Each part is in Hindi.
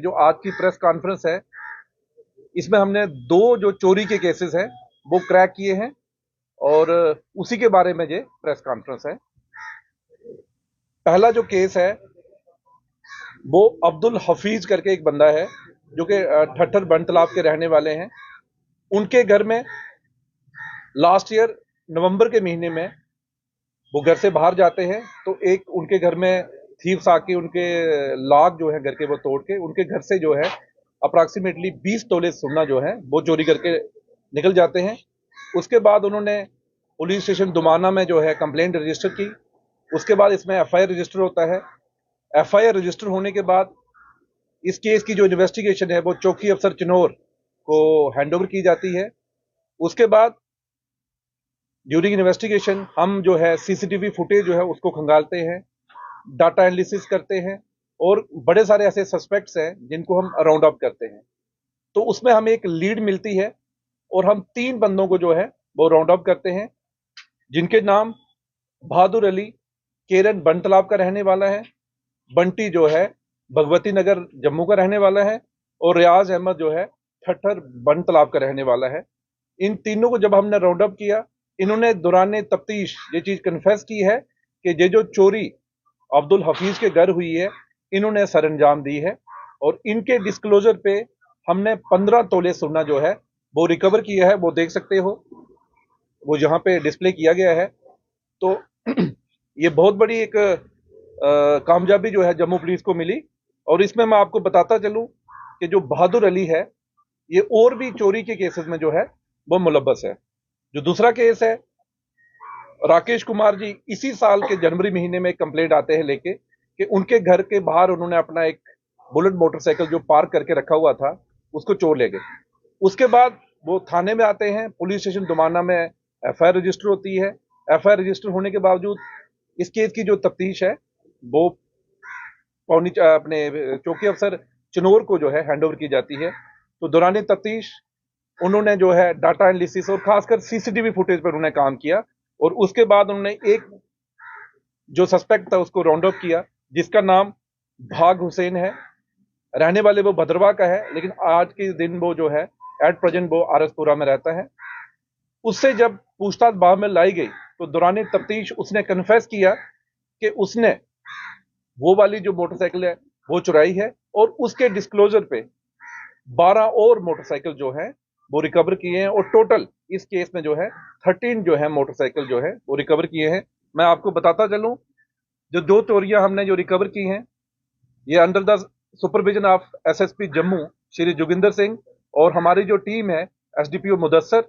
जो आज की प्रेस कॉन्फ्रेंस है, इसमें हमने 2 जो चोरी के केसेस हैं वो क्रैक किए हैं और उसी के बारे में ये प्रेस कॉन्फ्रेंस है। पहला जो केस है वो अब्दुल हफीज करके एक बंदा है जो कि ठट्ठर बन तालाब के रहने वाले हैं। उनके घर में लास्ट ईयर नवंबर के महीने में वो घर से बाहर जाते हैं तो एक उनके घर में थीव्स आके उनके लॉक जो है घर के वो तोड़ के उनके घर से जो है अप्रॉक्सीमेटली 20 तोले सोना जो है वो चोरी करके निकल जाते हैं। उसके बाद उन्होंने पुलिस स्टेशन दुमाना में जो है कंप्लेंट रजिस्टर की। उसके बाद इसमें एफआईआर रजिस्टर होता है। एफआईआर रजिस्टर होने के बाद इस केस की जो इन्वेस्टिगेशन है वो चौकी अफसर चिनौर को हैंडओवर की जाती है। उसके बाद ड्यूरिंग इन्वेस्टिगेशन हम जो है सीसीटीवी फुटेज जो है उसको खंगालते हैं, डाटा एनालिसिस करते हैं और बड़े सारे ऐसे सस्पेक्ट्स हैं जिनको हम राउंड अप करते हैं। तो उसमें हमें एक लीड मिलती है और हम 3 बंदों को जो है वो राउंड अप करते हैं, जिनके नाम बहादुर अली केरन बन तालाब का रहने वाला है, बंटी जो है भगवती नगर जम्मू का रहने वाला है और रियाज अहमद जो है ठट्ठर बन तालाब का रहने वाला है। इन तीनों को जब हमने राउंड अप किया, इन्होंने दौरान तफ्तीश ये चीज कन्फेस की है कि ये जो चोरी अब्दुल हफीज के घर हुई है इन्होंने सर अंजाम दी है और इनके डिस्क्लोजर पे हमने 15 तोले सोना जो है वो रिकवर किया है। वो देख सकते हो, वो यहाँ पे डिस्प्ले किया गया है। तो ये बहुत बड़ी एक कामयाबी जो है जम्मू पुलिस को मिली। और इसमें मैं आपको बताता चलूं कि जो बहादुर अली है ये और भी चोरी के केसेस में जो है वो मुलव्वस है। जो दूसरा केस है राकेश कुमार जी, इसी साल के जनवरी महीने में एक कंप्लेंट आते हैं लेके कि उनके घर के बाहर उन्होंने अपना एक बुलेट मोटरसाइकिल जो पार्क करके रखा हुआ था उसको चोर ले गए। उसके बाद वो थाने में आते हैं, पुलिस स्टेशन दुमाना में एफआईआर रजिस्टर होती है। एफआईआर रजिस्टर होने के बावजूद इस केस की जो तफ्तीश है वो अपने चौकी अफसर चिनौर को जो है हैंडओवर की जाती है। तो दौरान तफ्तीश उन्होंने जो है डाटा एनालिसिस और खासकर सीसीटीवी फुटेज पर उन्होंने काम किया और उसके बाद उन्होंने एक जो सस्पेक्ट था उसको राउंड अप किया जिसका नाम भाग हुसैन है। रहने वाले वो भद्रवाह का है, लेकिन आज के दिन वो जो है एट प्रेजेंट वो आरसपुरा में रहता है। उससे जब पूछताछ बाद में लाई गई तो दौरान तफ्तीश उसने कन्फेस किया कि उसने वो वाली जो मोटरसाइकिल है वो चुराई है और उसके डिस्क्लोजर पे 12 और मोटरसाइकिल जो है वो रिकवर किए हैं और टोटल इस केस में जो है 13 जो है मोटरसाइकिल जो है वो रिकवर किए हैं। मैं आपको बताता चलूं, जो 2 चोरियां हमने जो रिकवर की हैं ये under the supervision of SSP Jammu Shri Joginder Singh और हमारी जो टीम है एसडीपीओ मुदस्सर,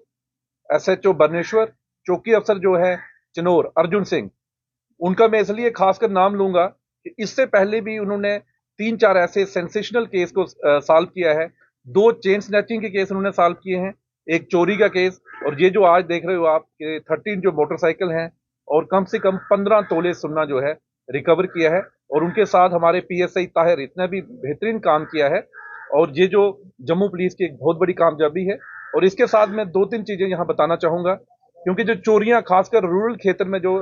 एसएचओ बर्नेश्वर, चौकी अफसर जो है चिनौर अर्जुन सिंह, उनका मैं इसलिए खासकर नाम लूंगा कि इससे पहले भी उन्होंने 3-4 ऐसे सेंसेशनल केस को सॉल्व किया है। 2 चेन स्नैचिंग के केस उन्होंने सॉल्व किए हैं, एक चोरी का केस और ये जो आज देख रहे हो आप कि 13 जो मोटरसाइकिल हैं और कम से कम 15 तोले सोना जो है रिकवर किया है। और उनके साथ हमारे पीएसआई ताहिर इतने भी बेहतरीन काम किया है और ये जो जम्मू पुलिस की एक बहुत बड़ी कामयाबी है। और इसके साथ मैं 2-3 चीजें यहाँ बताना चाहूंगा, क्योंकि जो चोरियां खासकर रूरल क्षेत्र में जो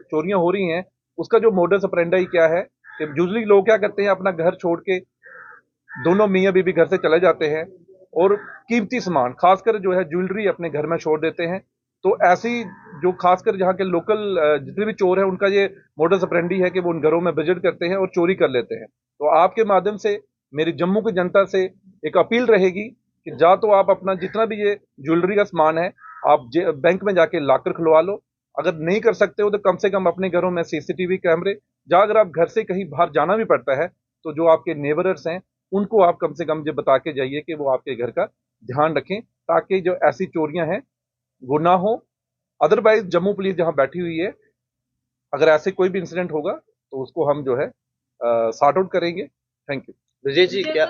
चोरियां हो रही हैं उसका जो मोडस ऑपरेंडी क्या है कि यूजुअली लोग क्या करते हैं, अपना घर छोड़ के दोनों मियाँ बीबी घर से चले जाते हैं और कीमती सामान खासकर जो है ज्वेलरी अपने घर में छोड़ देते हैं। तो ऐसी जो खासकर जहाँ के लोकल जितने भी चोर हैं उनका ये मोडस ऑपरेंडी है कि वो उन घरों में विजिट करते हैं और चोरी कर लेते हैं। तो आपके माध्यम से मेरी जम्मू की जनता से एक अपील रहेगी कि जा तो आप अपना जितना भी ये ज्वेलरी का सामान है आप बैंक में जाके लॉकर खुलवा लो। अगर नहीं कर सकते हो तो कम से कम अपने घरों में सीसीटीवी कैमरे, जहाँ अगर आप घर से कहीं बाहर जाना भी पड़ता है तो जो आपके नेबरर्स हैं उनको आप कम से कम ये बता के जाइए कि वो आपके घर का ध्यान रखें ताकि जो ऐसी चोरियां हैं वो ना हो। अदरवाइज जम्मू पुलिस जहां बैठी हुई है, अगर ऐसे कोई भी इंसिडेंट होगा तो उसको हम जो है सॉर्ट आउट करेंगे। Thank you. विजय जी, क्या